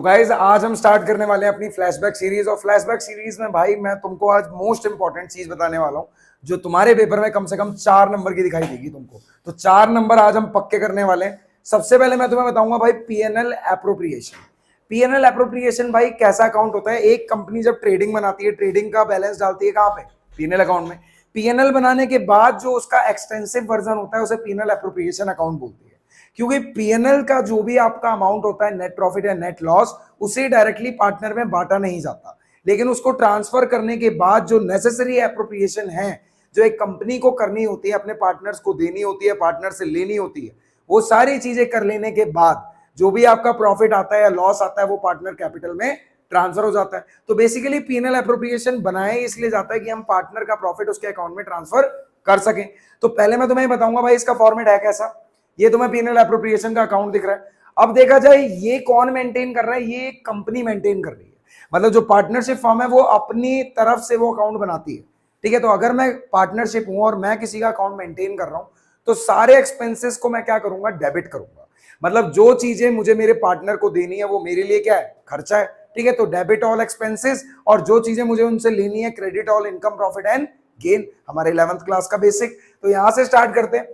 Guys आज हम start करने वाले हैं अपनी फ्लैशबैक सीरीज। और फ्लैशबैक सीरीज में भाई मैं तुमको आज मोस्ट इंपॉर्टेंट चीज बताने वाला हूं जो तुम्हारे पेपर में कम से कम 4 नंबर की दिखाई देगी तुमको। तो 4 नंबर आज हम पक्के करने वाले हैं। सबसे पहले मैं तुम्हें बताऊंगा भाई पीएनएल एप्रोप्रिएशन। पीएनएल एप्रोप्रिएशन भाई कैसा अकाउंट होता है। एक कंपनी जब ट्रेडिंग बनाती है, ट्रेडिंग का बैलेंस डालती है कहां पे? पीएनएल अकाउंट में। पीएनएल बनाने के बाद जो उसका एक्सटेंसिव वर्जन होता है उसे पीएनएल एप्रोप्रिएशन अकाउंट बोलती है। क्योंकि पीएनएल का जो भी आपका अमाउंट होता है, नेट प्रॉफिट या नेट लॉस, उसे डायरेक्टली पार्टनर में बांटा नहीं जाता, लेकिन उसको ट्रांसफर करने के बाद जो नेसेसरी एप्रोप्रिएशन है जो एक कंपनी को करनी होती है, अपने पार्टनर्स को देनी होती है, पार्टनर से लेनी होती है, वो सारी चीजें कर लेने के बाद जो भी आपका प्रॉफिट आता है या लॉस आता है वो पार्टनर कैपिटल में ट्रांसफर हो जाता है। तो बेसिकली पीएनएल एप्रोप्रिएशन बनाए इसलिए जाता है कि हम पार्टनर का प्रॉफिट उसके अकाउंट में ट्रांसफर कर सकें। तो पहले मैं तुम्हें बताऊंगा भाई इसका फॉर्मेट है कैसा। ये तुम्हें पीएनएल एप्रोप्रिएशन का अकाउंट दिख रहा है। अब देखा जाए ये कौन मेंटेन कर रहा है, ये कंपनी मेंटेन कर रही है। मतलब जो पार्टनरशिप फर्म है वो अपनी तरफ से वो अकाउंट बनाती है, ठीक है। तो अगर मैं पार्टनरशिप हूं और मैं किसी का अकाउंट मेंटेन कर रहा हूं तो सारे एक्सपेंसेस को मैं क्या करूंगा? डेबिट करूंगा। मतलब जो चीजें मुझे मेरे पार्टनर को देनी है वो मेरे लिए क्या है? खर्चा है, ठीक है। तो डेबिट ऑल एक्सपेंसेस, और जो चीजें मुझे उनसे लेनी है credit all income profit and gain, हमारे 11th क्लास का बेसिक। तो यहां से स्टार्ट करते हैं।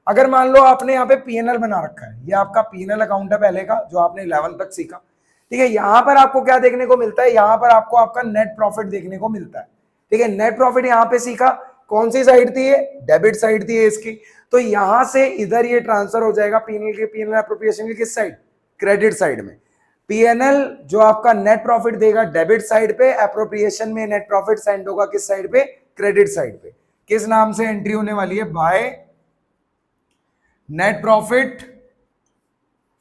अगर मान लो आपने यहाँ पे पीएनएल बना रखा है, ये आपका पीएनएल अकाउंट है पहले का जो आपने 11th तक सीखा, ठीक है। यहां पर आपको क्या देखने को मिलता है? यहां पर आपको आपका नेट प्रॉफिट देखने को मिलता है, ठीक है। नेट प्रॉफिट यहां पे सीखा, कौन सी साइड थी ये? डेबिट साइड थी इसकी। तो यहां से इधर ये ट्रांसफर हो जाएगा पीएनएल के, पीएनएल एप्रोप्रिएशन की किस साइड? क्रेडिट साइड में। पीएनएल जो आपका नेट प्रॉफिट देगा डेबिट साइड पे, एप्रोप्रिएशन में नेट प्रॉफिट सेंड होगा किस साइड पे? क्रेडिट साइड पे। किस नाम से एंट्री होने वाली है? बाय नेट प्रॉफिट,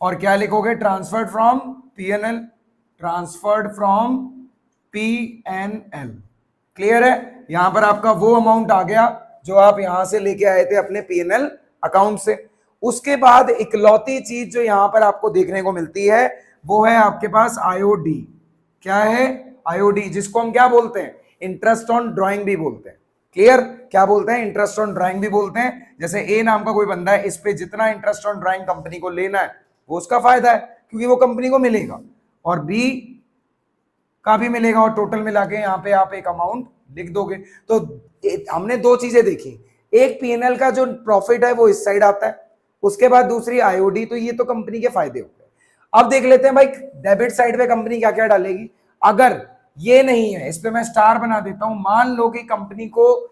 और क्या लिखोगे? Transferred from PNL, transferred from PNL. Clear है? यहां पर आपका वो अमाउंट आ गया जो आप यहां से लेके आए थे अपने पीएनएल अकाउंट से। उसके बाद इकलौती चीज जो यहां पर आपको देखने को मिलती है वो है आपके पास आईओडी। क्या है? आईओडी, जिसको हम क्या बोलते हैं? इंटरेस्ट ऑन ड्राइंग भी बोलते हैं। क्लियर? क्या बोलते हैं? इंटरेस्ट ऑन ड्राइंग भी बोलते हैं। जैसे ए नाम का कोई बंदा है, इस पे जितना इंटरेस्ट ऑन ड्राइंग कंपनी को लेना है वो उसका फायदा है क्योंकि वो कंपनी को मिलेगा, और बी का भी मिलेगा, और टोटल मिला के यहाँ पे आप एक अमाउंट लिख दोगे। तो हमने दो चीजें देखी, एक पीएनएल का जो प्रॉफिट है वो इस साइड आता है, उसके बाद दूसरी आईओडी। तो ये तो कंपनी के फायदे हो गए। अब देख लेते हैं भाई डेबिट साइड पे कंपनी क्या क्या डालेगी। अगर ये नहीं है, इस पे मैं स्टार बना देता हूं। मान लो कि कंपनी को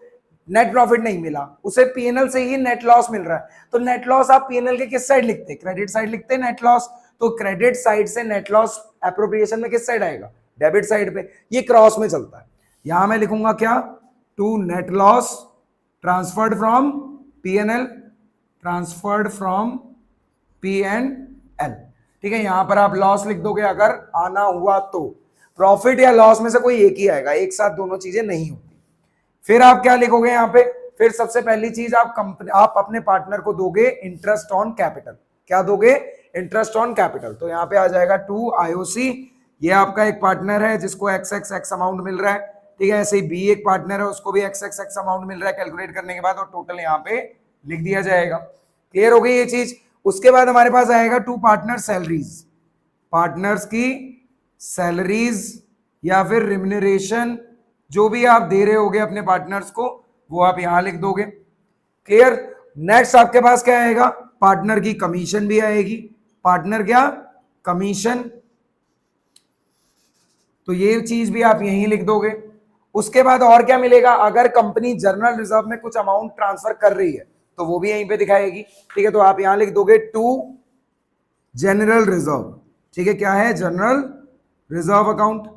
नेट प्रॉफिट नहीं मिला, उसे पीएनएल से ही नेट लॉस मिल रहा है, तो नेट लॉस आप पीएनएल के किस साइड लिखते हैं? क्रेडिट साइड लिखते हैं नेट लॉस। तो क्रेडिट साइड से नेट लॉस एप्रोप्रिएशन में किस साइड आएगा? डेबिट साइड पे। ये क्रॉस में चलता है। यहां मैं लिखूंगा क्या? To net loss transferred from PNL, transferred from PNL, ठीक है। यहां पर आप लॉस लिख दोगे अगर आना हुआ तो। प्रॉफिट या लॉस में से कोई एक ही आएगा, एक साथ दोनों चीजें नहीं होती। फिर आप क्या लिखोगे यहां पे? फिर सबसे पहली चीज आप अपने पार्टनर को दोगे इंटरेस्ट ऑन कैपिटल। क्या दोगे? Interest on capital. तो यहां पे आ जाएगा 2 आईओसी। ये आपका एक पार्टनर है जिसको एक्स अमाउंट मिल रहा है, ठीक है। ऐसे ही बी एक पार्टनर है, उसको भी एक्स अमाउंट मिल रहा है कैलकुलेट करने के बाद, और टोटल यहाँ पे लिख दिया जाएगा। क्लियर हो गई ये चीज? उसके बाद हमारे पास आएगा 2 पार्टनर सैलरीज, पार्टनर्स की सैलरीज या फिर रिम्यूनरेशन, जो भी आप दे रहे होगे अपने पार्टनर्स को वो आप यहां लिख दोगे। क्लियर? नेक्स्ट आपके पास क्या आएगा? पार्टनर की कमीशन भी आएगी। पार्टनर क्या? कमीशन। तो ये चीज भी आप यहीं लिख दोगे। उसके बाद और क्या मिलेगा? अगर कंपनी जनरल रिजर्व में कुछ अमाउंट ट्रांसफर कर रही है तो वो भी यहीं पे दिखाएगी, ठीक है। तो आप यहां लिख दोगे टू जनरल रिजर्व, ठीक है। क्या है? General reserve account.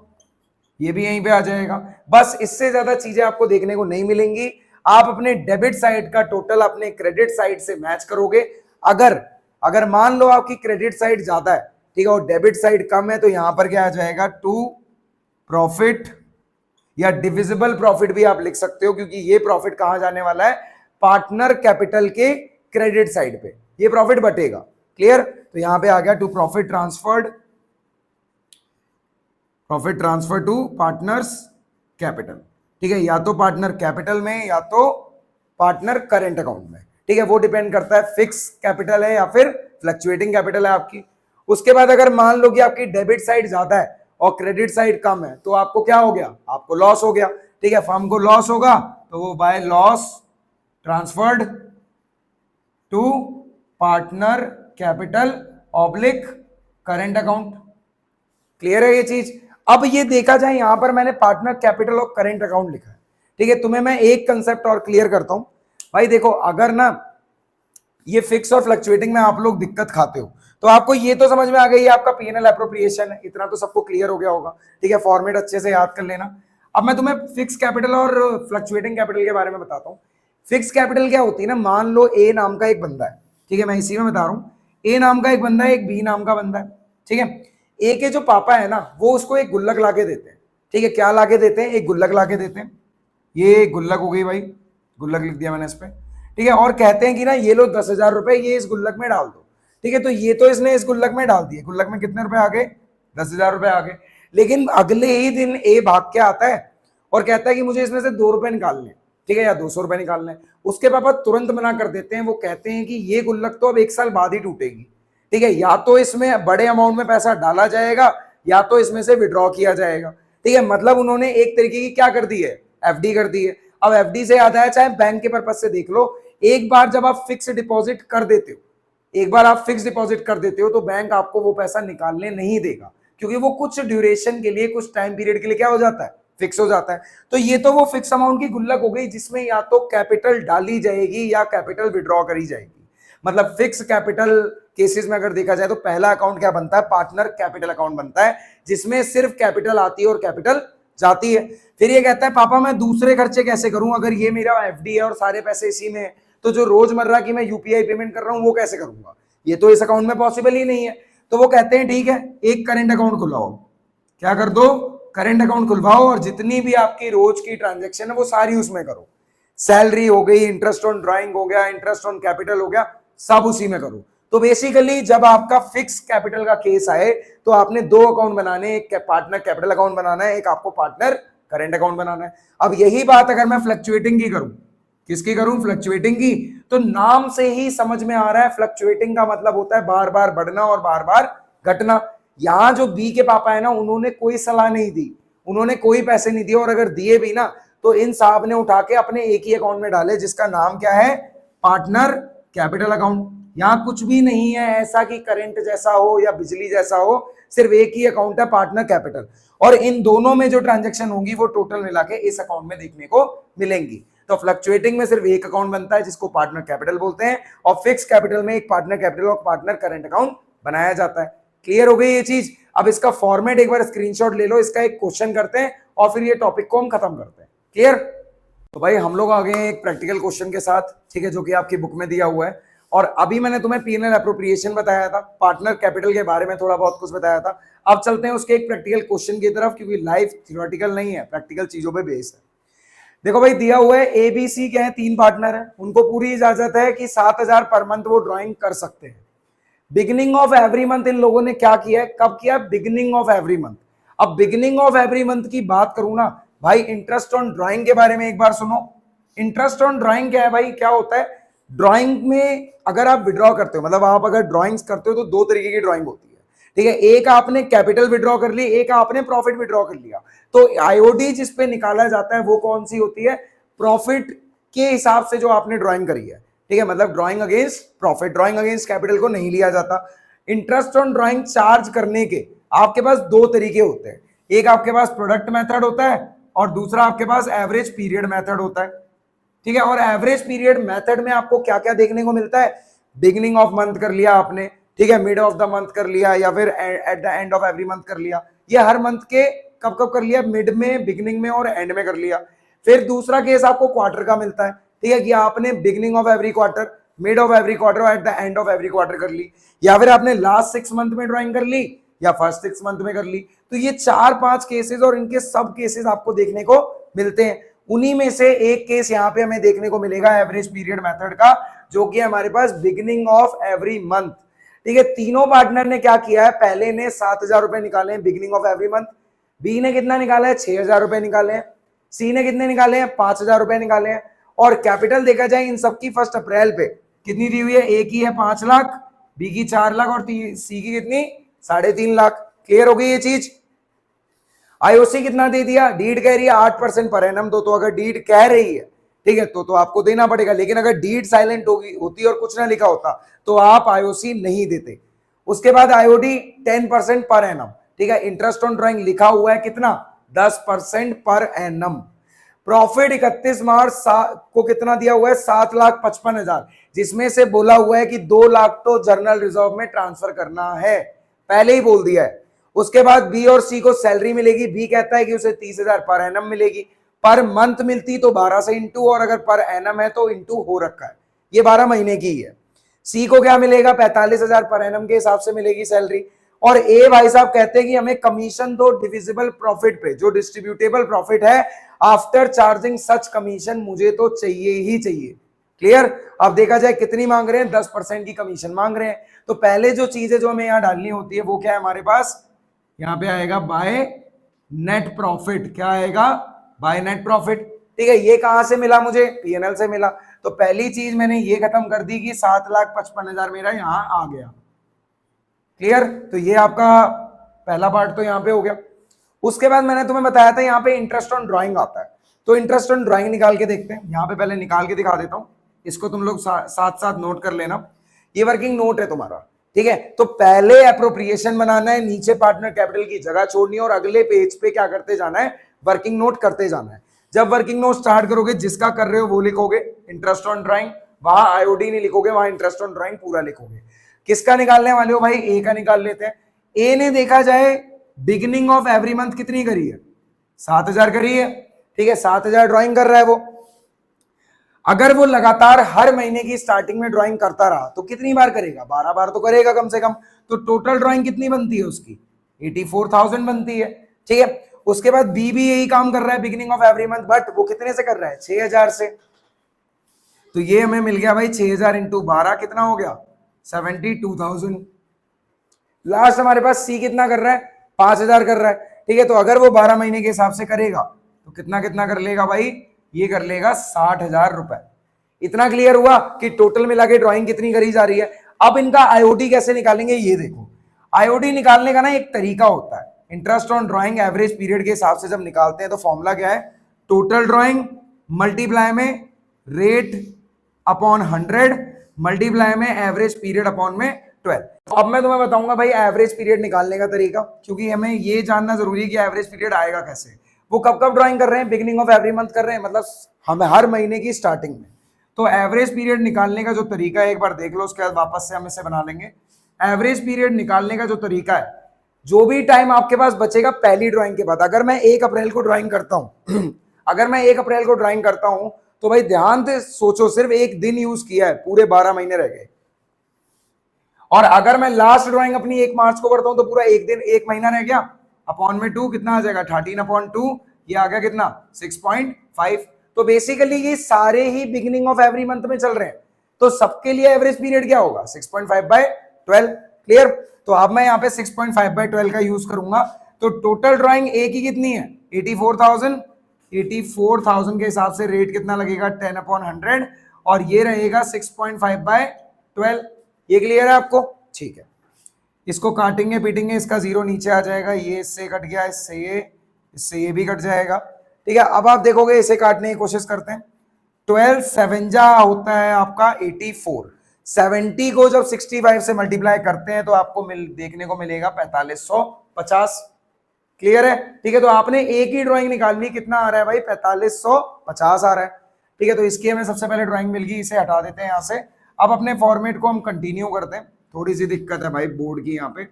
ये भी यहीं पे आ जाएगा। बस इससे ज्यादा चीजें आपको देखने को नहीं मिलेंगी। आप अपने डेबिट साइड का टोटल अपने क्रेडिट साइड से मैच करोगे। अगर मान लो आपकी क्रेडिट साइड ज्यादा है, ठीक है, और डेबिट साइड कम है, तो यहां पर क्या आ जाएगा? टू प्रॉफिट, या डिविजिबल प्रॉफिट भी आप लिख सकते हो, क्योंकि ये प्रॉफिट कहां जाने वाला है? पार्टनर कैपिटल के क्रेडिट साइड पे ये प्रॉफिट बटेगा। क्लियर? तो यहां पे आ गया to profit transferred, profit transfer to partners capital, ठीक है। या तो पार्टनर कैपिटल में या तो पार्टनर करेंट अकाउंट में, ठीक है। वो डिपेंड करता है फिक्स कैपिटल है या फिर फ्लक्चुएटिंग कैपिटल है आपकी। उसके बाद अगर मान लो कि आपकी डेबिट साइड ज्यादा है और क्रेडिट साइड कम है तो आपको क्या हो गया, आपको लॉस हो गया। ठीक है, फर्म को लॉस होगा तो वो by loss transferred to partner capital oblique current account. Clear है ये चीज। अब ये देखा जाए यहां पर मैंने पार्टनर कैपिटल और करेंट अकाउंट लिखा है। ठीक है, तुम्हें मैं एक कंसेप्ट और क्लियर करता हूं भाई। देखो अगर ना ये फिक्स और फ्लक्चुएटिंग में आप लोग दिक्कत खाते हो तो आपको ये तो समझ में आ गई, आपका पीएनएल एप्रोप्रिएशन है, इतना तो सबको क्लियर हो गया होगा। ठीक है, फॉर्मेट अच्छे से याद कर लेना। अब मैं तुम्हें फिक्स कैपिटल और फ्लक्चुएटिंग कैपिटल के बारे में बताता हूँ। फिक्स कैपिटल क्या होती है ना, मान लो ए नाम का एक बंदा है। ठीक है, मैं इसी में बता रहा हूँ। ए नाम का एक बंदा है, एक बी नाम का बंदा है। ठीक है, ए के जो पापा है ना वो उसको एक गुल्लक लाके देते हैं। ठीक है, क्या लाके देते हैं, एक गुल्लक लाके देते हैं। ये गुल्लक हो गई भाई, गुल्लक लिख दिया मैंने इस पे। ठीक है, और कहते हैं कि ना ये लो 10,000 रुपए ये इस गुल्लक में डाल दो। ठीक है, तो ये तो इसने इस गुल्लक में डाल दिए, गुल्लक में कितने रुपए आ गए, 10,000 रुपए आ गए। लेकिन अगले ही दिन ए भाग के आता है और कहता है कि मुझे इसमें से 2 रुपए निकालने, ठीक है, या 200 रुपए निकालने हैं। उसके पापा तुरंत मना कर देते हैं, वो कहते हैं कि ये गुल्लक तो अब 1 साल बाद ही टूटेगी। ठीक है, या तो इसमें बड़े अमाउंट में पैसा डाला जाएगा या तो इसमें से विड्रॉ किया जाएगा। ठीक है, मतलब उन्होंने एक तरीके की क्या कर दी है, एफडी कर दी है। अब एफडी से याद आया, चाहे बैंक के पर्पज से देख लो, एक बार जब आप फिक्स डिपॉजिट कर देते हो, एक बार आप फिक्स डिपॉजिट कर देते हो तो बैंक आपको वो पैसा निकालने नहीं देगा, क्योंकि वो कुछ ड्यूरेशन के लिए, कुछ टाइम पीरियड के लिए क्या हो जाता है, फिक्स हो जाता है। तो ये तो वो फिक्स अमाउंट की गुल्लक हो गई जिसमें या तो कैपिटल डाली जाएगी या कैपिटल विड्रॉ करी जाएगी। मतलब फिक्स कैपिटल केसेस में अगर देखा जाए तो पहला अकाउंट क्या बनता है, पार्टनर कैपिटल अकाउंट बनता है, जिसमें सिर्फ कैपिटल आती है और कैपिटल जाती है। फिर ये कहता है पापा मैं दूसरे खर्चे कैसे करूं, अगर ये मेरा एफडी है और सारे पैसे इसी में है तो जो रोजमर्रा की मैं यूपीआई पेमेंट कर रहा हूं वो कैसे करूंगा, ये तो इस अकाउंट में पॉसिबल ही नहीं है। तो वो कहते हैं ठीक है, एक करेंट अकाउंट खुलवाओ। क्या कर दो, करेंट अकाउंट खुलवाओ और जितनी भी आपकी रोज की ट्रांजेक्शन है वो सारी उसमें करो। सैलरी हो गई, इंटरेस्ट ऑन ड्राइंग हो गया, इंटरेस्ट ऑन कैपिटल हो गया, सब उसी में करो। तो बेसिकली जब आपका फिक्स कैपिटल का केस आए तो आपने 2 अकाउंट बनाने, एक पार्टनर कैपिटल अकाउंट बनाना है, एक आपको पार्टनर करंट अकाउंट बनाना है। अब यही बात अगर मैं फ्लक्चुएटिंग की करूं, किसकी करूं, फ्लक्चुएटिंग की, तो नाम से ही समझ में आ रहा है फ्लक्चुएटिंग का मतलब होता है बार बार बढ़ना और बार बार घटना। यहां जो बी के पापा है ना उन्होंने कोई सलाह नहीं दी, उन्होंने कोई पैसे नहीं दिए, और अगर दिए भी ना तो इन साहब ने उठा के अपने एक ही अकाउंट में डाले जिसका नाम क्या है, पार्टनर कैपिटल अकाउंट। यहां कुछ भी नहीं है ऐसा कि करंट जैसा हो या बिजली जैसा हो, सिर्फ एक ही अकाउंट है पार्टनर कैपिटल, और इन दोनों में जो ट्रांजैक्शन होंगी वो टोटल मिला के इस अकाउंट में देखने को मिलेंगी। तो फ्लक्चुएटिंग में सिर्फ एक अकाउंट बनता है जिसको पार्टनर कैपिटल बोलते हैं, और फिक्स कैपिटल में एक पार्टनर कैपिटल और पार्टनर करंट अकाउंट बनाया जाता है। क्लियर हो गई ये चीज। अब इसका फॉर्मेट एक बार स्क्रीनशॉट ले लो, इसका एक क्वेश्चन करते हैं और फिर ये टॉपिक को हम खत्म करते हैं। क्लियर। तो भाई हम लोग आ गए हैं एक प्रैक्टिकल क्वेश्चन के साथ, ठीक है, जो कि आपकी बुक में दिया हुआ है। और अभी मैंने तुम्हें पीएनएल एप्रोप्रिएशन बताया था, पार्टनर कैपिटल के बारे में थोड़ा बहुत कुछ बताया था। अब चलते हैं उसके एक प्रैक्टिकल क्वेश्चन की तरफ, क्योंकि लाइव थ्योरेटिकल नहीं है, प्रैक्टिकल चीजों पे बेस्ड है। देखो भाई दिया हुआ है ए बी सी क्या है, 3 पार्टनर है, उनको पूरी इजाजत है कि 7,000 पर मंथ वो ड्राइंग कर सकते हैं। Beginning of every month in लोगों ने क्या किया है, कब किया, बिगिनिंग ऑफ एवरी मंथ। अब बिगिनिंग ऑफ एवरी मंथ की बात करूं ना भाई, इंटरेस्ट ऑन ड्राइंग के बारे में एक बार सुनो। इंटरेस्ट ऑन ड्राइंग क्या है भाई, क्या होता है, ड्राइंग में अगर आप विड्रॉ करते हो, मतलब आप अगर ड्राइंग्स करते हो तो 2 तरीके की ड्राइंग होती है। ठीक है, एक आपने कैपिटल विड्रॉ कर ली, एक आपने प्रॉफिट विड्रॉ कर लिया। तो आईओडी जिस पे निकाला जाता है वो कौन सी होती है, प्रॉफिट के हिसाब से जो आपने ड्राइंग करी है। ठीक है, मतलब drawing against profit, drawing against capital को नहीं लिया जाता। इंटरेस्ट ऑन ड्राइंग चार्ज करने के आपके पास 2 तरीके होते हैं, एक आपके पास प्रोडक्ट मेथड होता है और दूसरा आपके पास एवरेज पीरियड मेथड होता है। ठीक है, और एवरेज पीरियड मेथड में आपको क्या क्या देखने को मिलता है, बिगिनिंग ऑफ मंथ कर लिया आपने, ठीक है, मिड ऑफ द मंथ कर लिया, या फिर eight the end of every month कर लिया। ये हर मंथ के कब कब कर लिया, मिड में, बिगिनिंग में और एंड में कर लिया। फिर दूसरा केस आपको क्वार्टर का मिलता है, ठीक है, कि आपने beginning of every quarter, mid of every quarter और at the end of every quarter कर ली, या फिर आपने लास्ट 6 मंथ में ड्राइंग कर ली या फर्स्ट 6 मंथ में कर ली। तो ये 4-5 केसेस और इनके सब केसेस आपको देखने को मिलते हैं। उन्हीं में से एक केस यहाँ पे हमें देखने को मिलेगा एवरेज पीरियड मेथड का, जो कि हमारे पास बिगिनिंग ऑफ एवरी मंथ। ठीक है, तीनों पार्टनर ने क्या किया है, पहले ने 7,000 रुपए निकाले हैं beginning of every month, B ने कितना निकाला है, 6,000 रुपए निकाले हैं, सी ने कितने निकाले हैं, 5,000 रुपए निकाले हैं। और कैपिटल देखा जाए इन सबकी 1 अप्रैल पे कितनी दी हुई है, एक ही है 5 लाख, बी की 4 लाख और सी की कितनी 3.5 लाख। क्लियर हो गई ये चीज। आईओसी कितना दे दिया, डीड कह रही है 8% पर एनम दो, तो अगर डीड कह रही है ठीक है तो आपको देना पड़ेगा, लेकिन अगर डीड साइलेंट होती और कुछ ना लिखा होता तो आप आईओसी नहीं देते। उसके बाद आईओडी 10% पर एनम, ठीक है। इंटरेस्ट ऑन ड्राइंग लिखा हुआ है कितना 10% पर एनम। प्रॉफिट 31 मार्च को कितना दिया हुआ है 7,55,000, जिसमें से बोला हुआ है कि 2 लाख तो जर्नल रिजर्व में ट्रांसफर करना है, पहले ही बोल दिया है। उसके बाद बी और सी को सैलरी मिलेगी, बी कहता है कि उसे 30,000 पर एनम मिलेगी, पर मंथ मिलती तो 12 से इंटू, और अगर पर एनम है तो इंटू हो रखा है, ये 12 महीने की है। सी को क्या मिलेगा 45,000 पर एनम के हिसाब से मिलेगी सैलरी। और ए भाई साहब कहते हैं कि हमें कमीशन दो डिविजिबल प्रॉफिट पे, जो डिस्ट्रीब्यूटेबल प्रॉफिट है आफ्टर चार्जिंग सच कमीशन मुझे तो चाहिए ही चाहिए। क्लियर। अब देखा जाए कितनी मांग रहे हैं 10% की कमीशन मांग रहे हैं। तो पहले जो चीजें जो हमें यहां डालनी होती है वो क्या है हमारे पास, यहां पे आएगा बाय नेट प्रॉफिट। क्या आएगा बाय नेट प्रॉफिट, ठीक है। ये कहां से मिला मुझे, पीएनएल से मिला। तो पहली चीज मैंने ये खत्म कर दी कि 7,55,000 मेरा यहां आ गया। क्लियर। तो ये आपका पहला पार्ट तो यहां पे हो गया। उसके बाद मैंने तुम्हें बताया था यहां पे इंटरेस्ट ऑन ड्राइंग आता है, तो इंटरेस्ट ऑन ड्राइंग निकाल के देखते हैं। यहां पे पहले निकाल के दिखा देता हूं, इसको तुम लोग साथ साथ नोट कर लेना। ये वर्किंग नोट है तुम्हारा, ठीक है। तो पहले एप्रोप्रिएशन बनाना है, नीचे पार्टनर कैपिटल की जगह छोड़नी है, और अगले पेज पे क्या करते जाना है वर्किंग नोट करते जाना है। जब वर्किंग नोट स्टार्ट करोगे जिसका कर रहे हो वो लिखोगे इंटरेस्ट ऑन ड्राइंग, वहां आईओडी नहीं लिखोगे, वहां इंटरेस्ट ऑन ड्राइंग पूरा लिखोगे। किसका निकालने वाले हो भाई, ए का निकाल लेते हैं। ए ने देखा जाए बिगिनिंग ऑफ एवरी मंथ कितनी करी है 7,000 करी है, ठीक है। 7,000 ड्राइंग कर रहा है वो। अगर वो लगातार हर महीने की स्टार्टिंग में ड्राइंग करता रहा तो कितनी बार करेगा, 12 बार तो करेगा कम से कम। तो टोटल ड्राइंग कितनी बनती है उसकी 84,000 बनती है, ठीक है। उसके बाद बी भी यही काम कर रहा है beginning of every month, but वो कितने से कर रहा है 6,000 से। तो ये हमें मिल गया भाई 6,000 इंटू 12 कितना हो गया 72,000। लास्ट हमारे पास सी कितना कर रहा है 5,000 कर रहा है, ठीक है। तो अगर वो 12 महीने के हिसाब से करेगा तो कितना कितना कर लेगा भाई, ये कर लेगा 60,000 रुपए। इतना क्लियर हुआ कि टोटल मिला के ड्राइंग कितनी करी जा रही है। अब इनका आईओडी कैसे निकालेंगे ये देखो। आईओडी निकालने का ना एक तरीका होता है, interest on drawing average period के हिसाब से जब निकालते हैं तो फॉर्मूला क्या है, टोटल ड्राइंग मल्टीप्लाई में रेट अपॉन 100 मल्टीप्लाई में एवरेज पीरियड अपॉन में 12। अब मैं तुम्हें बताऊंगा भाई एवरेज पीरियड निकालने का तरीका, क्योंकि हमें ये जानना जरूरी है कि एवरेज पीरियड आएगा कैसे। वो कब कब ड्राइंग कर रहे हैं, बिगिनिंग ऑफ एवरी मंथ कर रहे हैं, मतलब हम हर महीने की स्टार्टिंग में। तो एवरेज पीरियड निकालने का जो तरीका है एक बार देख लो, उसके बाद वापस से हम इसे बना लेंगे। एवरेज पीरियड निकालने का जो तरीका है, जो भी टाइम आपके पास बचेगा पहली ड्राइंग के बाद, अगर मैं 1 अप्रैल को ड्राइंग करता हूं अगर मैं 1 अप्रैल को ड्राइंग करता हूं तो भाई ध्यान से सोचो, सिर्फ एक दिन यूज किया है, पूरे 12 महीने रह गए। और अगर मैं लास्ट ड्राइंग अपनी 1 मार्च को करता हूं तो पूरा एक दिन 1 महीना रह गया, अपॉन में 2 कितना आ जाएगा 13/2, ये आ गया कितना 6.5। तो बेसिकली ये सारे ही बिगिनिंग ऑफ एवरी मंथ में चल रहे हैं, तो सबके लिए एवरेज पीरियड क्या होगा 6.5/12। क्लियर। तो अब मैं यहाँ पे 6.5/12 का यूज करूंगा। तो टोटल ड्राइंग ए की कितनी है 84,000, 84,000 के हिसाब से रेट कितना लगेगा 10/100, और ये रहेगा 6.5/12। ये क्लियर है आपको, ठीक है। इसको काटेंगे पीटेंगे, इसका 0 नीचे आ जाएगा, ये इससे कट गया, इससे ये भी कट जाएगा, ठीक है। अब आप देखोगे इसे काटने की कोशिश करते हैं। 12 7 होता है आपका 84, 70 को जब 65 से मल्टीप्लाई करते हैं तो आपको देखने को मिलेगा 4550। क्लियर है, ठीक है। तो आपने एक ही ड्राइंग निकाल ली, कितना आ रहा है भाई 4550 आ रहा है, ठीक है। तो इसकी हमें सबसे पहले ड्राइंग मिल गई, इसे हटा देते हैं यहां से। अब अपने फॉर्मेट को हम कंटिन्यू करते हैं, थोड़ी सी दिक्कत है भाई बोर्ड की। यहाँ पे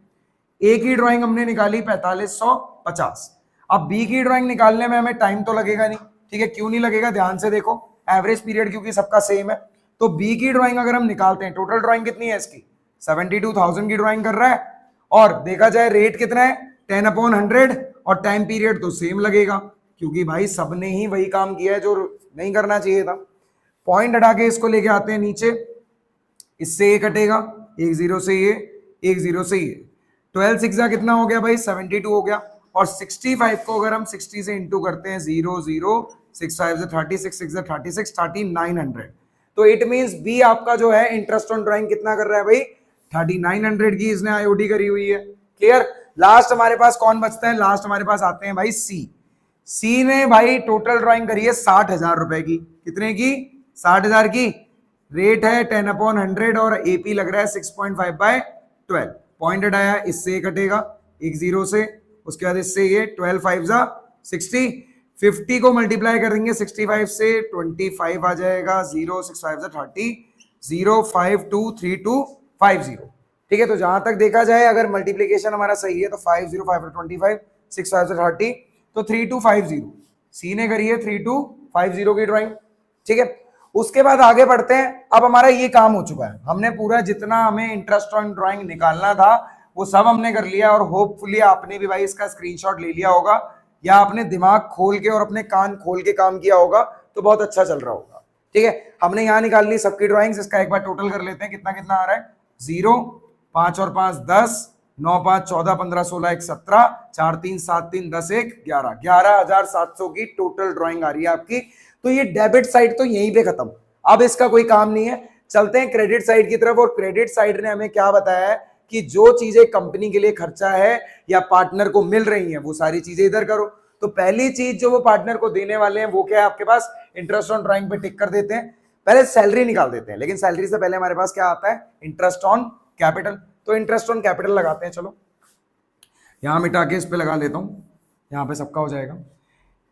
एक ही ड्राइंग हमने निकाली 4550। अब बी की ड्राइंग निकालने में हमें टाइम तो लगेगा नहीं, ठीक है। क्यों नहीं लगेगा, ध्यान से देखो, एवरेज पीरियड क्योंकि सबका सेम है। तो बी की ड्राइंग अगर हम निकालते हैं, टोटल ड्राइंग कितनी है इसकी 72,000 की ड्राइंग कर रहा है, और देखा जाए रेट कितना है 10/100, और टाइम पीरियड तो सेम लगेगा क्योंकि भाई सबने ही वही काम किया है जो नहीं करना चाहिए था। पॉइंट हटा के इसको लेके आते हैं नीचे, इससे ये कटेगा, एक 0 से ये, एक 0 से ये, 12 6 कितना हो गया भाई 72 हो गया। और 65 को अगर हम 60 से इंटू करते हैं 0 0 6 5 से 36 6 36 3900। तो इट मींस बी आपका जो है इंटरेस्ट ऑन ड्राइंग कितना कर रहा है भाई 3900 की इसने आईओटी करी हुई है। क्लियर। लास्ट हमारे पास कौन बचता है? लास्ट हमारे पास आते हैं भाई सी। सी ने भाई टोटल ड्राइंग करी है 60,000 रुपए की। कितने की? 60,000 की। रेट है 10/100 और एपी लग रहा है 6.5/12। पॉइंटेड आया, इससे कटेगा एक जीरो से, उसके बाद इससे ये 12 5 जा 60, 50 को मल्टीप्लाई करेंगे 65 से 25 आ जाएगा, 0 6 5 जा 30, 0523250। ठीक है, तो जहां तक देखा जाए अगर मल्टीप्लीकेशन हमारा सही है तो 5 0 5 25 6 5 जा 30, तो 3250 सी ने करी है 3250 की ड्राइंग। ठीक है, उसके बाद आगे बढ़ते हैं। अब हमारा ये काम हो चुका है, हमने पूरा जितना हमें इंटरेस्ट ऑन ड्राइंग निकालना था वो सब हमने कर लिया, और होपफुली आपने भी भाई इसका स्क्रीनशॉट ले लिया होगा, या आपने दिमाग खोल के और अपने कान खोल के काम किया होगा तो बहुत अच्छा चल रहा होगा। ठीक है, हमने यहाँ निकाल ली सबकी ड्राइंग्स। इसका एक बार टोटल कर लेते हैं, कितना कितना आ रहा है। 0 5 और 5 10, 9 5 14 15 16 1 17, 4 3 7 3 10 1 11, 11,700 की टोटल ड्राइंग आ रही है आपकी। तो ये डेबिट साइड तो यहीं पे खत्म, अब इसका कोई काम नहीं है। चलते हैं क्रेडिट साइड की तरफ, और क्रेडिट साइड ने हमें क्या बताया है कि जो चीजें कंपनी के लिए खर्चा है या पार्टनर को मिल रही हैं वो सारी चीजें इधर करो। तो पहली चीज जो वो पार्टनर को देने वाले हैं वो क्या है आपके पास? इंटरेस्ट ऑन ड्राइंग पे टिक कर देते हैं। पहले सैलरी निकाल देते हैं, लेकिन सैलरी से पहले हमारे पास क्या आता है? Interest on capital. तो इंटरेस्ट ऑन कैपिटल लगाते हैं। चलो यहां मिटा के इस पे लगा लेता हूं, यहां पे सबका हो जाएगा।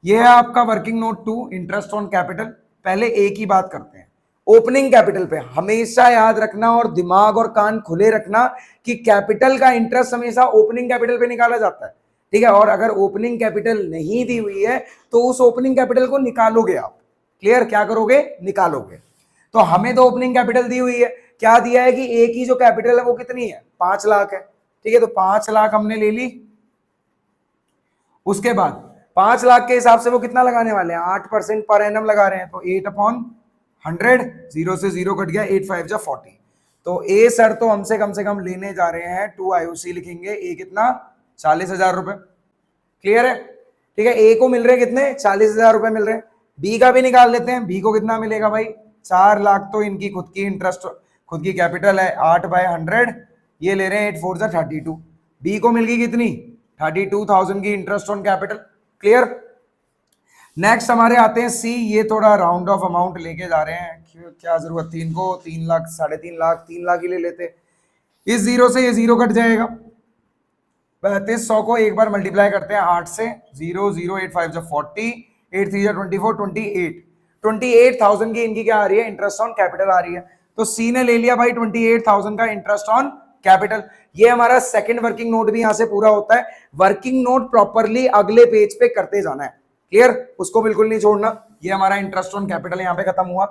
ये है आपका working note 2, interest on capital. पहले एक ही बात करते हैं, ओपनिंग कैपिटल पे हमेशा याद रखना और दिमाग और कान खुले रखना कि कैपिटल का इंटरेस्ट हमेशा ओपनिंग कैपिटल पे निकाला जाता है। ठीक है, और अगर ओपनिंग कैपिटल नहीं दी हुई है तो उस ओपनिंग कैपिटल को निकालोगे आप। क्लियर, क्या करोगे? निकालोगे। तो हमें तो ओपनिंग कैपिटल दी हुई है, क्या दिया है कि एक ही जो कैपिटल है वो कितनी है? 5 लाख है। ठीक है, तो 5 लाख हमने ले ली। उसके बाद 5 लाख के हिसाब से वो कितना लगाने वाले हैं? 8% पर एनम लगा रहे हैं, तो 8/100, 0 से 0 कट गया, 8 5 जा 40। तो ए सर तो हमसे कम से कम लेने जा रहे हैं 2 IOC लिखेंगे, ए कितना? 40,000 रुपए। क्लियर है? ठीक है, ए को मिल रहे कितने? 40,000 रुपए मिल रहे हैं। बी का भी निकाल लेते हैं, बी को कितना मिलेगा भाई? 4 लाख तो इनकी खुद की इंटरेस्ट, खुद की कैपिटल है, 8/100, ये ले रहे हैं 8 4 जा 32। बी को मिल गई कितनी? 32,000 की interest on capital. Clear. Next हमारे आते हैं सी, ये थोड़ा राउंड ऑफ अमाउंट लेके जा रहे हैं, क्या जरूरत थी इनको? 3 लाख 3.5 लाख, 3 लाख ही ले लेते। इस जीरो से ये जीरो कट जाएगा, 3200 को एक बार मल्टीप्लाई करते हैं 8 से, 0 0 8 5 जा 40, 8 3 जा 24, 28,000 की इनकी क्या आ रही है? इंटरेस्ट ऑन कैपिटल आ रही है। तो सी ने ले लिया भाई 28,000 का इंटरेस्ट ऑन कैपिटल। ये हमारा सेकंड वर्किंग नोट भी यहां से पूरा होता है। वर्किंग नोट प्रॉपरली अगले पेज पे करते जाना है। क्लियर, उसको बिल्कुल नहीं छोड़ना। ये हमारा इंटरेस्ट ऑन कैपिटल यहां पे खत्म हुआ।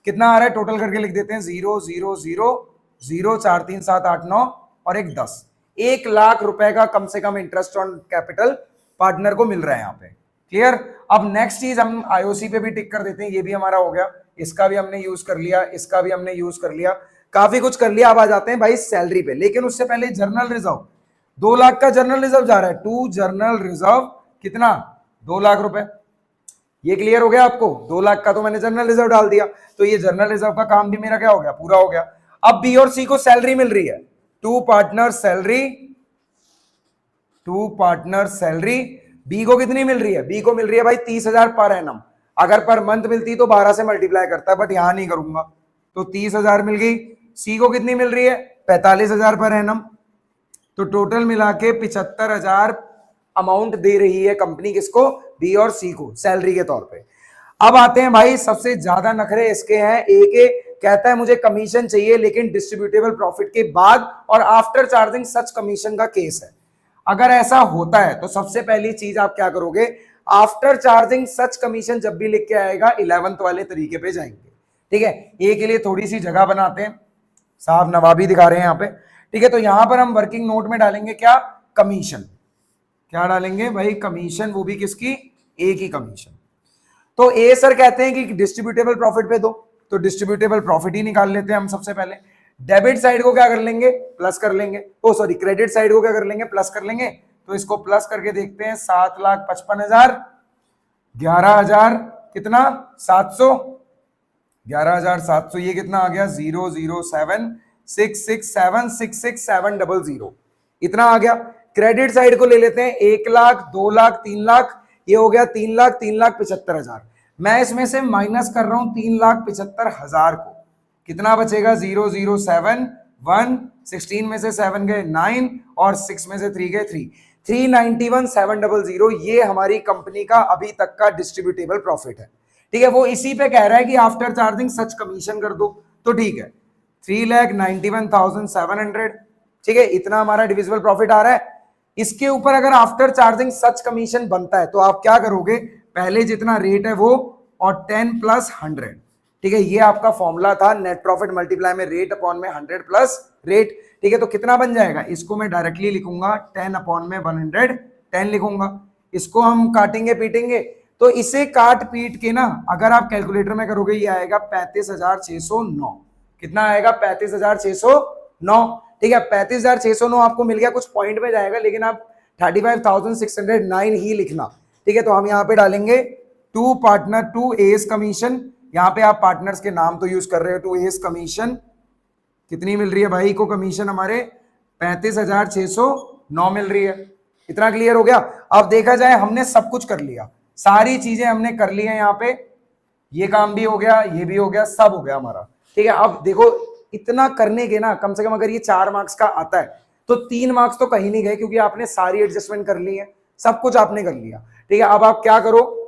कितना आ रहा है? टोटल करके लिख देते हैं, 0 0 0 0 4 3 7 8 9 और एक 10। 1 लाख रुपए का कम से कम इंटरेस्ट ऑन कैपिटल पार्टनर को मिल रहा है यहाँ पे। क्लियर। अब नेक्स्ट चीज हम आईओसी पे भी टिक कर देते हैं, ये भी हमारा हो गया, इसका भी हमने यूज कर लिया, इसका भी हमने यूज कर लिया, काफी कुछ कर लिया। अब आ जाते हैं भाई सैलरी पे, लेकिन उससे पहले जर्नल रिजर्व, 2 लाख का जर्नल रिजर्व जा रहा है। टू जर्नल रिजर्व कितना? 2 लाख रुपए। ये क्लियर हो गया आपको? 2 लाख का तो मैंने जर्नल रिजर्व डाल दिया, तो ये जर्नल रिजर्व का काम भी मेरा क्या हो गया? पूरा हो गया। अब बी और सी को सैलरी मिल रही है, टू पार्टनर सैलरी। बी को कितनी मिल रही है? बी को मिल रही है भाई 30,000 पर एनम। अगर पर मंथ मिलती तो 12 से मल्टीप्लाई करता है, बट यहां नहीं करूंगा, तो 30,000 मिल गई। सी को कितनी मिल रही है? 45,000 पर एनम। तो टोटल मिला के 75,000 अमाउंट दे रही है कंपनी, किसको? बी और सी को, सैलरी के तौर पे। अब आते हैं भाई, सबसे ज्यादा नखरे इसके हैं। ए के कहता है मुझे कमीशन चाहिए, लेकिन डिस्ट्रीब्यूटेबल प्रॉफिट के बाद और आफ्टर चार्जिंग सच कमीशन का केस है। अगर ऐसा होता है तो सबसे पहली चीज आप क्या करोगे? आफ्टर चार्जिंग सच कमीशन जब भी लिख के आएगा 11th वाले तरीके पे जाएंगे। ठीक है, ए के लिए थोड़ी सी जगह बनाते हैं, साहब नवाबी दिखा रहे हैं यहाँ पे। ठीक है, तो यहां पर हम वर्किंग नोट में डालेंगे क्या? कमीशन। क्या डालेंगे भाई? कमीशन, वो भी किसकी? ए की कमीशन। तो ए सर कहते हैं कि डिस्ट्रीब्यूटेबल प्रॉफिट पे दो, तो डिस्ट्रीब्यूटेबल प्रॉफिट ही निकाल लेते हैं हम सबसे पहले। डेबिट साइड को क्या कर लेंगे? प्लस कर लेंगे। ओ सॉरी, क्रेडिट साइड को क्या कर लेंगे? प्लस कर लेंगे। तो इसको प्लस करके देखते हैं, 7,55,000, 11,000 कितना? 700, 11,700, ये कितना आ गया? 007 667,667,000 इतना आ गया। क्रेडिट साइड को ले लेते हैं, 1,00,000, 2,00,000, 3,00,000, ये हो गया 3,00,000, 3,75,000। मैं इसमें से माइनस कर रहा हूं 3,75,000 को, कितना बचेगा 007 1, 16 में से 7 गए 9 और 6 में से 3 गए 3, 391,700 ये हमारी कंपनी का अभी तक का डिस्ट्रीब्यूटेबल प्रॉफिट है। ठीक है, वो इसी पे कह रहा है कि आफ्टर चार्जिंग सच कमीशन कर दो, तो ठीक है 3,91,700। ठीक है, इतना हमारा डिविजिबल प्रॉफिट आ रहा है। इसके ऊपर अगर आफ्टर चार्जिंग सच कमीशन बनता है तो आप क्या करोगे, पहले जितना रेट है वो और 10 + 100। ठीक है, ये आपका फॉर्मूला था, नेट प्रॉफिट मल्टीप्लाई में रेट अपॉन में 100 + रेट। ठीक है, तो कितना बन जाएगा, इसको मैं डायरेक्टली लिखूंगा 10 अपॉन में 110 लिखूंगा। इसको हम काटेंगे पीटेंगे, तो इसे काट पीट के ना अगर आप कैलकुलेटर में करोगे ये आएगा 35,609। कितना आएगा, 35,609। ठीक है, 35,609 आपको मिल गया, कुछ पॉइंट में जाएगा लेकिन आप 35,609 ही लिखना। ठीक है, तो हम यहाँ पे डालेंगे to partner to as commission, यहाँ पे आप पार्टनर्स के नाम तो यूज कर रहे हो, टू एस कमीशन कितनी मिल रही है भाई को कमीशन, हमारे 35,609 मिल रही है। इतना क्लियर हो गया। अब देखा जाए हमने सब कुछ कर लिया, सारी चीजें हमने कर ली है, यहाँ पे ये काम भी हो गया, ये भी हो गया, सब हो गया हमारा। ठीक है, अब देखो इतना करने के ना कम से कम अगर ये 4 मार्क्स का आता है तो 3 मार्क्स तो कहीं नहीं गए, क्योंकि आपने सारी एडजस्टमेंट कर ली है, सब कुछ आपने कर लिया। ठीक है, अब आप क्या करो,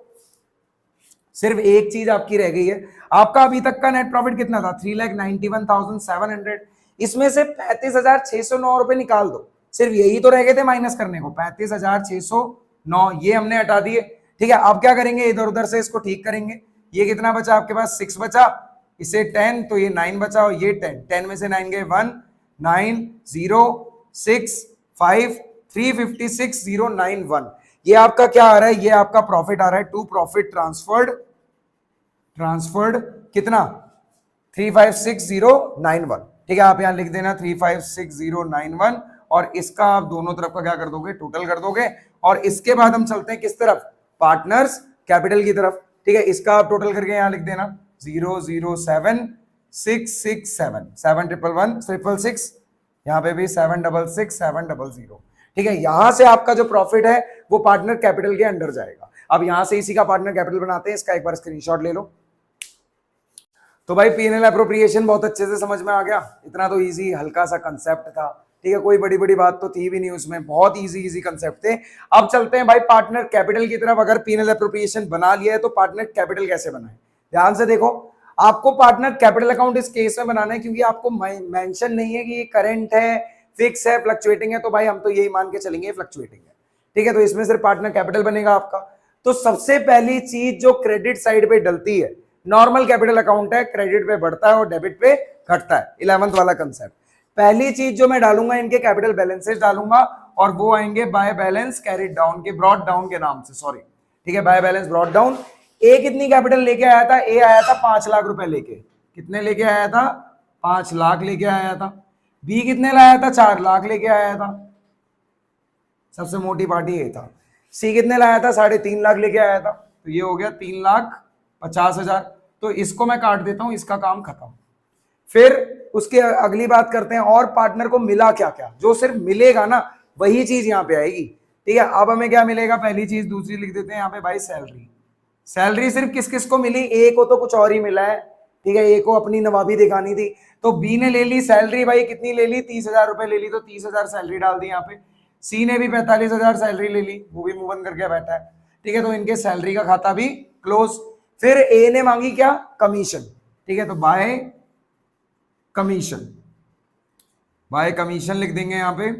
सिर्फ एक चीज आपकी रह गई है। आपका अभी तक का नेट प्रॉफिट कितना था, 3,91,700। इसमें से 35,609 रुपए निकाल दो, सिर्फ यही तो रह गए थे माइनस करने को, 35,609 ये हमने हटा दिए। ठीक है, अब क्या करेंगे, इधर उधर से इसको ठीक करेंगे। ये कितना बचा आपके पास, 6 बचा, इसे 10 तो ये 9 बचा और ये 10, 10 में से 9 गए 1, 9, 0, 6, 5, 356,091। ये आपका क्या आ रहा है, ये आपका प्रॉफिट आ रहा है, टू प्रॉफिट ट्रांसफर्ड कितना 356,091। ठीक है, आप यहां लिख देना 356,091 और इसका आप दोनों तरफ का क्या कर दोगे, टोटल कर दोगे। और इसके बाद हम चलते हैं किस तरफ, पार्टनर्स कैपिटल की तरफ। ठीक है, इसका आप टोटल करके यहां लिख देना 007,667 7,111,666, यहाँ पे भी 766,700। ठीक है, यहां से आपका जो प्रॉफिट है वो पार्टनर कैपिटल के अंडर जाएगा। अब यहां से इसी का पार्टनर कैपिटल बनाते हैं, इसका एक बार स्क्रीनशॉट ले लो। तो भाई पीएनएल एप्रोप्रिएशन बहुत अच्छे से समझ में आ गया, इतना तो इजी हल्का सा कंसेप्ट था। ठीक है, कोई बड़ी बड़ी बात तो थी भी नहीं उसमें, बहुत इजी कंसेप्ट थे। अब चलते हैं भाई पार्टनर कैपिटल की तरफ। अगर पीएनएल एप्रोप्रिएशन बना लिया है तो पार्टनर कैपिटल कैसे बनाए, ध्यान से देखो। आपको पार्टनर कैपिटल अकाउंट इस केस में बनाना है क्योंकि आपको मेंशन नहीं है कि ये करंट है, फिक्स है, फ्लक्चुएटिंग है, तो भाई हम तो यही मान के चलेंगे फ्लक्चुएटिंग है। ठीक है, तो इसमें सिर्फ पार्टनर कैपिटल बनेगा आपका। तो सबसे पहली चीज जो क्रेडिट साइड पे डलती है, नॉर्मल कैपिटल अकाउंट है, क्रेडिट पे बढ़ता है और डेबिट पे घटता है, 11th वाला कंसेप्ट। पहली चीज जो मैं डालूंगा, इनके कैपिटल बैलेंसेस डालूंगा और वो आएंगे बाय बैलेंस कैरिड डाउन के, ब्रॉट डाउन के नाम से, सॉरी। ठीक है, बाय बैलेंस ब्रॉट डाउन। ए कितनी कैपिटल लेके आया था, ए आया था 5 लाख रुपए लेके, कितने लेके आया था, 5 लाख लेके आया था। बी कितने लाया था, 4 लाख लेके आया था, सबसे मोटी पार्टी ये था। सी कितने लाया था, 3.5 लाख लेके आया था, तो ये हो गया 3,50,000। तो इसको मैं काट देता हूं, इसका काम खत्म। फिर उसके अगली बात करते हैं, और पार्टनर को मिला क्या क्या, जो सिर्फ मिलेगा ना वही चीज यहाँ पे आएगी। ठीक है, अब हमें क्या मिलेगा, पहली चीज, दूसरी लिख देते हैं यहाँ पे भाई सैलरी। सैलरी सिर्फ किस किस को मिली, ए को तो कुछ और ही मिला है। ठीक है, ए को अपनी नवाबी दिखानी थी, तो बी ने ले ली सैलरी, भाई कितनी ले ली, 30,000 रुपए ले ली, तो 30,000 सैलरी डाल दी यहाँ पे। सी ने भी 45,000 सैलरी ले ली, वो भी मुंह बंद करके बैठा है। ठीक है, तो इनके सैलरी का खाता भी क्लोज। फिर ए ने मांगी क्या, कमीशन। ठीक है, तो बाय कमीशन लिख देंगे यहाँ पे।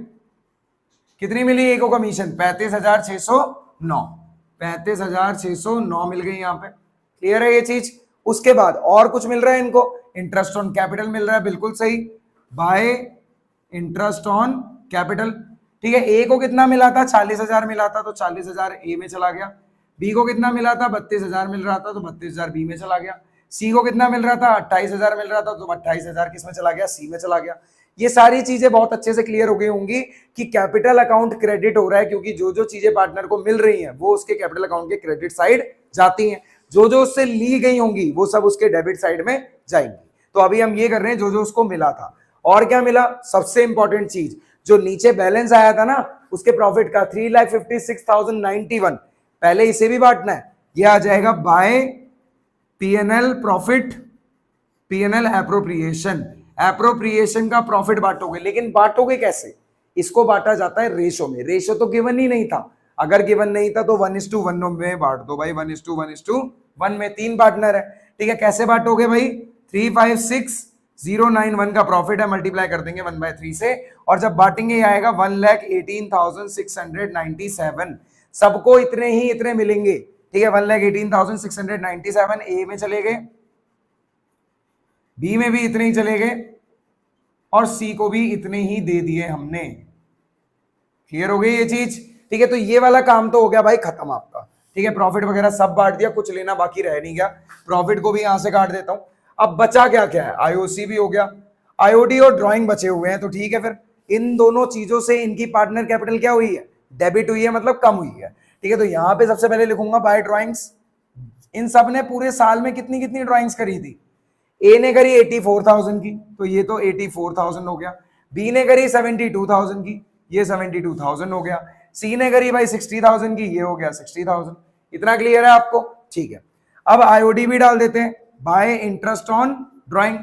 कितनी मिली ए को कमीशन, 35,609, 35,609 मिल गई यहाँ पे। क्लियर है ये चीज। उसके बाद और कुछ मिल रहा है इनको, इंटरेस्ट ऑन कैपिटल मिल रहा है, बिल्कुल सही, बाय इंटरेस्ट ऑन कैपिटल। ठीक है, ए को कितना मिला था, 40,000 मिला था, तो 40,000 ए में चला गया। बी को कितना मिला था, 32,000 मिल रहा था, तो 32,000 बी में चला गया। सी को कितना मिल रहा था, 28,000 मिल रहा था, तो 28,000 किस में चला गया, सी में चला गया। ये सारी चीजें बहुत अच्छे से क्लियर हो गई होंगी कि कैपिटल अकाउंट क्रेडिट हो रहा है, क्योंकि जो जो चीजें पार्टनर को मिल रही हैं वो उसके कैपिटल अकाउंट के क्रेडिट साइड जाती हैं, जो जो उससे ली गई होंगी वो सब उसके डेबिट साइड में जाएंगी। तो अभी हम ये कर रहे हैं जो जो उसको मिला था। और क्या मिला, सबसे इंपॉर्टेंट चीज, जो नीचे बैलेंस आया था ना उसके प्रॉफिट का 3,56,091, पहले इसे भी बांटना है, यह आ जाएगा by PNL profit, PNL appropriation, appropriation का प्रॉफिट बांटोगे, लेकिन बांटोगे कैसे, इसको बांटा जाता है रेशो में, रेशो तो गिवन ही नहीं था, अगर गिवन नहीं था तो 1:1 में बांट दो भाई, 1:1 में 3 पार्टनर है, ठीक है, कैसे बांटोगे भाई, 356,091 का प्रॉफिट है, मल्टीप्लाई कर देंगे 1/3 से, और जब बांटेंगे आएगा 1,18,697, सबको इतने ही इतने मिलेंगे, ठीक है, 1,18,697, ए में चले गए, बी में भी इतने ही चले गए, और सी को भी इतने ही दे दिए हमने। क्लियर हो गई ये चीज, ठीक है, तो ये वाला काम तो हो गया भाई खत्म आपका, ठीक है, प्रॉफिट वगैरह सब बांट दिया, कुछ लेना बाकी रह नहीं गया, प्रॉफिट को भी यहां से काट देता हूं। अब बचा क्या क्या है, आईओसी भी हो गया, आईओडी और ड्राइंग बचे हुए हैं, तो ठीक है, फिर इन दोनों चीजों से इनकी पार्टनर कैपिटल क्या हुई है, डेबिट हुई है, मतलब कम हुई है, ठीक है, तो यहां पे सबसे पहले लिखूंगा बाय ड्राइंग्स, इन सब ने पूरे साल में कितनी कितनी ड्राइंग्स करी थी, ए ने करी 84,000 की, तो ये तो 84,000 हो गया, बी ने करी 72,000 की, ये 72,000 हो गया, सी ने करी भाई 60,000 की, ये हो गया 60,000, इतना क्लियर है आपको, ठीक है। अब आईओडी भी डाल देते हैं, bye interest on drawing,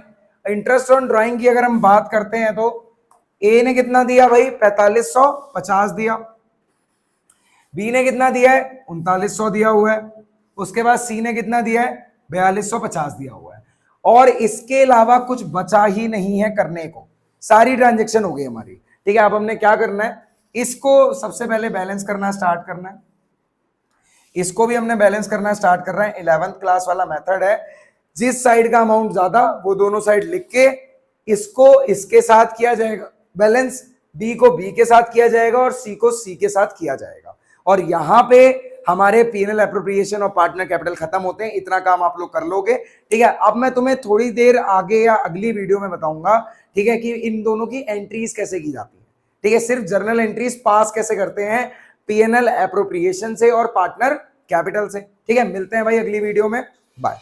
interest on drawing की अगर हम बात करते हैं तो ए ने कितना दिया भाई 4550 दिया, बी ने कितना दिया है 3900 दिया हुआ है, उसके बाद सी ने कितना दिया है 4250 दिया हुआ है, और इसके अलावा कुछ बचा ही नहीं है करने को, सारी ट्रांजेक्शन हो गई हमारी, ठीक है। अब हमने क्या करना है, इसको सबसे पहले बैलेंस करना स्टार्ट करना है, इसको भी हमने बैलेंस करना स्टार्ट कर रहे हैं, 11th क्लास वाला मेथड है, जिस साइड का अमाउंट ज्यादा वो दोनों साइड लिख के इसको इसके साथ किया जाएगा बैलेंस, बी को बी के साथ किया जाएगा और सी को सी के साथ किया जाएगा, और यहां पे हमारे पीएनएल एप्रोप्रिएशन और पार्टनर कैपिटल खत्म होते हैं, इतना काम आप लोग कर लोगे, ठीक है। अब मैं तुम्हें थोड़ी देर आगे या अगली वीडियो में बताऊंगा, ठीक है, कि इन दोनों की एंट्रीज कैसे की जाती है, ठीक है, सिर्फ जर्नल एंट्रीज पास कैसे करते हैं पीएनएल एप्रोप्रिएशन से और पार्टनर कैपिटल से, ठीक है। मिलते हैं भाई अगली वीडियो में, बाय।